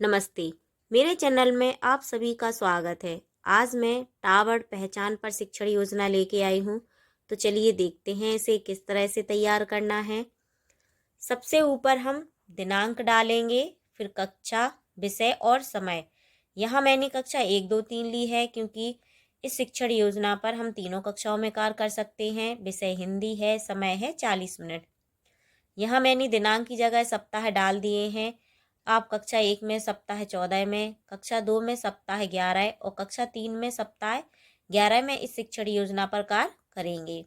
नमस्ते। मेरे चैनल में आप सभी का स्वागत है। आज मैं टावर्ड पहचान पर शिक्षण योजना लेके आई हूँ। तो चलिए देखते हैं इसे किस तरह से तैयार करना है। सबसे ऊपर हम दिनांक डालेंगे, फिर कक्षा, विषय और समय। यहाँ मैंने कक्षा 1, 2, 3 ली है क्योंकि इस शिक्षण योजना पर हम तीनों कक्षाओं में कार्य कर सकते हैं। विषय हिंदी है, समय है 40 मिनट। यहाँ मैंने दिनांक की जगह सप्ताह डाल दिए हैं। आप कक्षा 1 में सप्ताह 14 में, कक्षा 2 में सप्ताह 11 और कक्षा 3 में सप्ताह 11 में इस शिक्षण योजना पर कार्य करेंगे।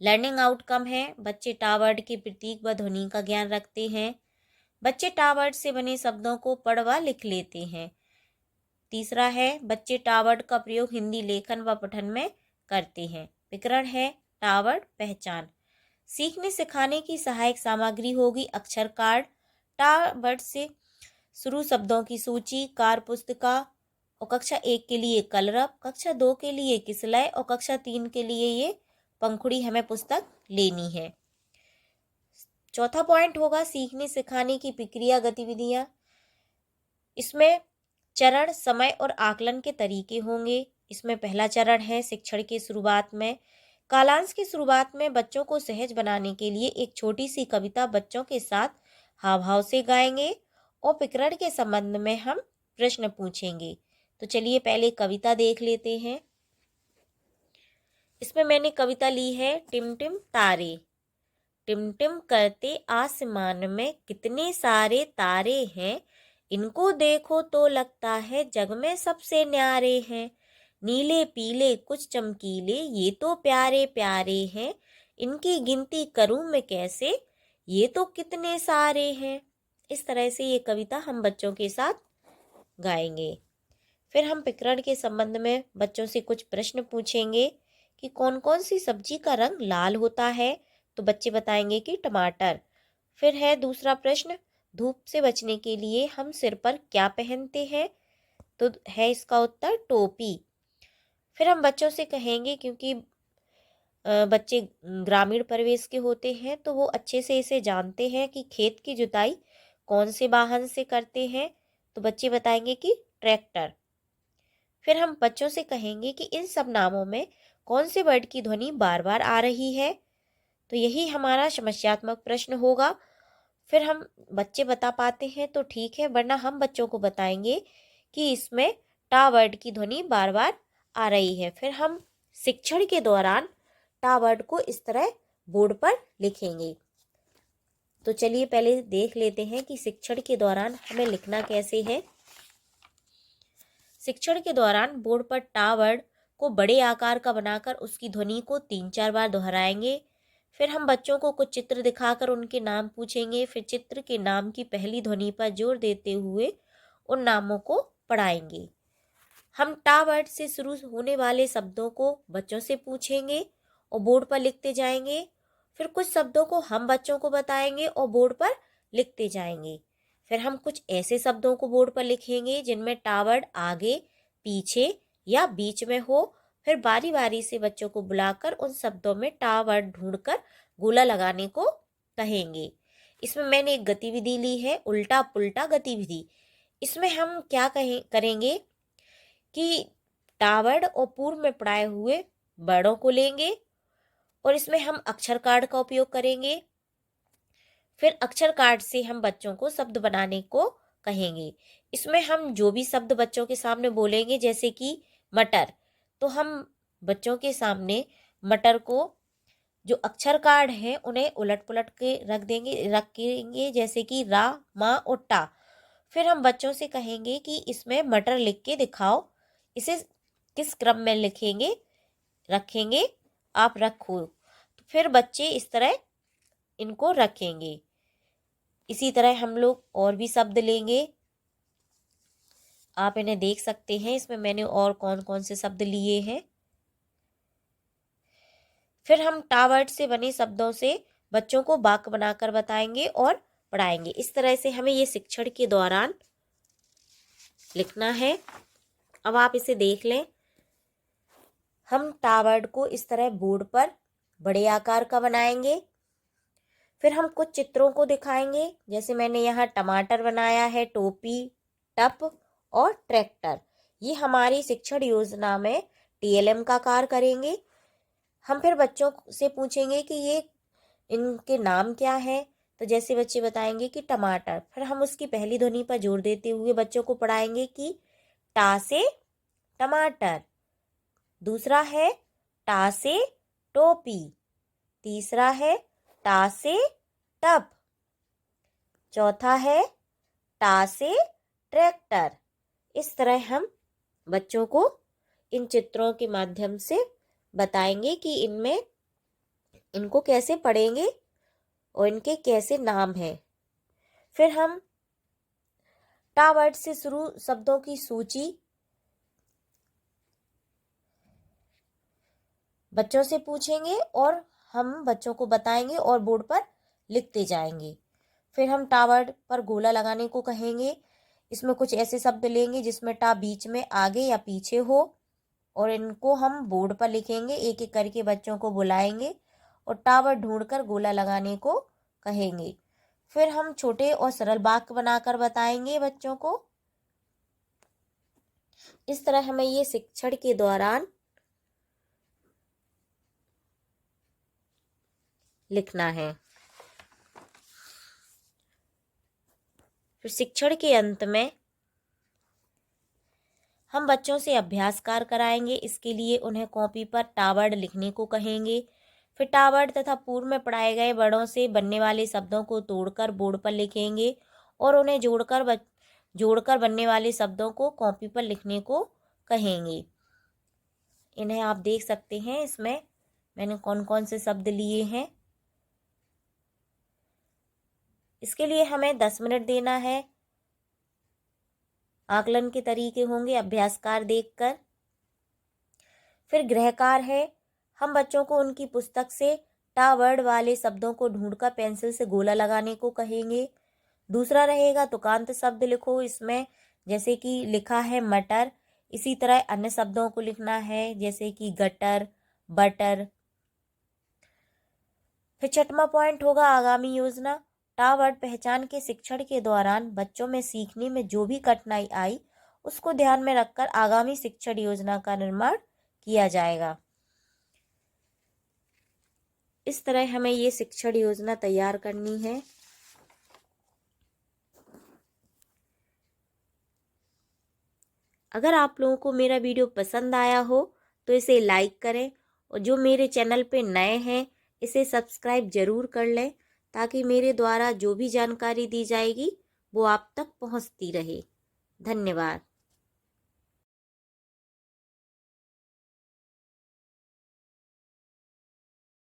लर्निंग आउटकम है, बच्चे टावर्ड के प्रतीक व ध्वनि का ज्ञान रखते हैं। बच्चे टावर्ड से बने शब्दों को पढ़ व लिख लेते हैं। तीसरा है, बच्चे टावर्ड का प्रयोग हिंदी लेखन व पठन में करते हैं। विकरण है, टावर्ड पहचान। सीखने सिखाने की सहायक सामग्री होगी अक्षर कार्ड, टावर्ड से शुरू शब्दों की सूची, कार्य पुस्तिका और कक्षा 1 के लिए कलरव, कक्षा 2 के लिए किसलय और कक्षा 3 के लिए ये पंखुड़ी हमें पुस्तक लेनी है। चौथा पॉइंट होगा सीखने सिखाने की प्रक्रिया गतिविधियां। इसमें चरण, समय और आकलन के तरीके होंगे। इसमें पहला चरण है शिक्षण की शुरुआत में। कालांश की शुरुआत में बच्चों को सहज बनाने के लिए एक छोटी सी कविता बच्चों के साथ हाव भाव से गाएंगे और प्रकरण के संबंध में हम प्रश्न पूछेंगे। तो चलिए पहले कविता देख लेते हैं। इसमें मैंने कविता ली है, टिम टिम तारे। टिम टिम करते आसमान में कितने सारे तारे हैं, इनको देखो तो लगता है जग में सबसे न्यारे हैं। नीले पीले कुछ चमकीले ये तो प्यारे प्यारे हैं, इनकी गिनती करूं मैं कैसे, ये तो कितने सारे हैं। इस तरह से ये कविता हम बच्चों के साथ गाएंगे। फिर हम प्रकरण के संबंध में बच्चों से कुछ प्रश्न पूछेंगे कि कौन कौन सी सब्जी का रंग लाल होता है। तो बच्चे बताएंगे कि टमाटर। फिर है दूसरा प्रश्न, धूप से बचने के लिए हम सिर पर क्या पहनते हैं। तो है इसका उत्तर टोपी। फिर हम बच्चों से कहेंगे, क्योंकि बच्चे ग्रामीण परिवेश के होते हैं तो वो अच्छे से इसे जानते हैं कि खेत की जुताई कौन से वाहन से करते हैं। तो बच्चे बताएंगे कि ट्रैक्टर। फिर हम बच्चों से कहेंगे कि इन सब नामों में कौन से वर्ड की ध्वनि बार बार आ रही है। तो यही हमारा समस्यात्मक प्रश्न होगा। फिर हम बच्चे बता पाते हैं तो ठीक है, वरना हम बच्चों को बताएंगे कि इसमें टा वर्ड की ध्वनि बार बार आ रही है। फिर हम शिक्षण के दौरान टा वर्ड को इस तरह बोर्ड पर लिखेंगे। तो चलिए पहले देख लेते हैं कि शिक्षण के दौरान हमें लिखना कैसे है। शिक्षण के दौरान बोर्ड पर टा वर्ड को बड़े आकार का बनाकर उसकी ध्वनि को 3-4 बार दोहराएंगे। फिर हम बच्चों को कुछ चित्र दिखाकर उनके नाम पूछेंगे। फिर चित्र के नाम की पहली ध्वनि पर जोर देते हुए उन नामों को पढ़ाएंगे। हम टा वर्ड से शुरू होने वाले शब्दों को बच्चों से पूछेंगे और बोर्ड पर लिखते जाएंगे। फिर कुछ शब्दों को हम बच्चों को बताएंगे और बोर्ड पर लिखते जाएंगे। फिर हम कुछ ऐसे शब्दों को बोर्ड पर लिखेंगे जिनमें टा वर्ड आगे, पीछे या बीच में हो। फिर बारी बारी से बच्चों को बुलाकर उन शब्दों में टा वर्ड ढूंढकर गोला लगाने को कहेंगे। इसमें मैंने एक गतिविधि ली है, उल्टा पुल्टा गतिविधि। इसमें हम क्या करेंगे कि टा वर्ड और पूर्व में पढ़ाए हुए वर्डों को लेंगे और इसमें हम अक्षर कार्ड का उपयोग करेंगे। फिर अक्षर कार्ड से हम बच्चों को शब्द बनाने को कहेंगे। इसमें हम जो भी शब्द बच्चों के सामने बोलेंगे, जैसे कि मटर, तो हम बच्चों के सामने मटर को जो अक्षर कार्ड हैं उन्हें उलट पुलट के रखेंगे, जैसे कि रा, मा और टा। फिर हम बच्चों से कहेंगे कि इसमें मटर लिख के दिखाओ, इसे किस क्रम में लिखेंगे, रखेंगे, आप रखो। तो फिर बच्चे इस तरह इनको रखेंगे। इसी तरह हम लोग और भी शब्द लेंगे, आप इन्हें देख सकते हैं। इसमें मैंने और कौन कौन से शब्द लिए हैं। फिर हम टा वर्ड से बने शब्दों से बच्चों को वाक्य बनाकर बताएंगे और पढ़ाएंगे। इस तरह से हमें ये शिक्षण के दौरान लिखना है। अब आप इसे देख लें। हम टा वर्ड को इस तरह बोर्ड पर बड़े आकार का बनाएंगे। फिर हम कुछ चित्रों को दिखाएंगे, जैसे मैंने यहाँ टमाटर बनाया है, टोपी, टप और ट्रैक्टर। ये हमारी शिक्षण योजना में TLM का कार्य करेंगे। हम फिर बच्चों से पूछेंगे कि ये इनके नाम क्या है, तो जैसे बच्चे बताएंगे कि टमाटर, फिर हम उसकी पहली ध्वनि पर जोर देते हुए बच्चों को पढ़ाएंगे कि टा से टमाटर। दूसरा है टा से टोपी। तीसरा है टा से टब। चौथा है टा से ट्रैक्टर। इस तरह हम बच्चों को इन चित्रों के माध्यम से बताएंगे कि इनमें इनको कैसे पढ़ेंगे और इनके कैसे नाम हैं। फिर हम टा वर्ड से शुरू शब्दों की सूची बच्चों से पूछेंगे और हम बच्चों को बताएंगे और बोर्ड पर लिखते जाएंगे। फिर हम टा वर्ड पर गोला लगाने को कहेंगे। इसमें कुछ ऐसे शब्द लेंगे जिसमें टा बीच में आगे या पीछे हो और इनको हम बोर्ड पर लिखेंगे। एक एक करके बच्चों को बुलाएंगे और टा वर्ड ढूंढकर गोला लगाने को कहेंगे। फिर हम छोटे और सरल वाक्य बनाकर बताएंगे बच्चों को। इस तरह हमें ये शिक्षण के दौरान लिखना है। फिर शिक्षण के अंत में हम बच्चों से अभ्यास कार्य कराएंगे। इसके लिए उन्हें कॉपी पर टा वर्ड लिखने को कहेंगे। फिर टा वर्ड तथा पूर्व में पढ़ाए गए वर्डों से बनने वाले शब्दों को तोड़कर बोर्ड पर लिखेंगे और उन्हें जोड़कर बनने वाले शब्दों को कॉपी पर लिखने को कहेंगे। इन्हें आप देख सकते हैं, इसमें मैंने कौन कौन से शब्द लिए हैं। इसके लिए हमें 10 मिनट देना है। आकलन के तरीके होंगे अभ्यास कार्य देखकर। फिर गृह कार्य है, हम बच्चों को उनकी पुस्तक से टा वर्ड वाले शब्दों को ढूंढकर पेंसिल से गोला लगाने को कहेंगे। दूसरा रहेगा तुकांत शब्द लिखो। इसमें जैसे कि लिखा है मटर, इसी तरह अन्य शब्दों को लिखना है, जैसे कि गटर, बटर। फिर 6वां पॉइंट होगा आगामी योजना। टा वर्ड पहचान के शिक्षण के दौरान बच्चों में सीखने में जो भी कठिनाई आई उसको ध्यान में रखकर आगामी शिक्षण योजना का निर्माण किया जाएगा। इस तरह हमें ये शिक्षण योजना तैयार करनी है। अगर आप लोगों को मेरा वीडियो पसंद आया हो तो इसे लाइक करें और जो मेरे चैनल पे नए हैं इसे सब्सक्राइब जरूर कर लें, ताकि मेरे द्वारा जो भी जानकारी दी जाएगी वो आप तक पहुंचती रहे। धन्यवाद।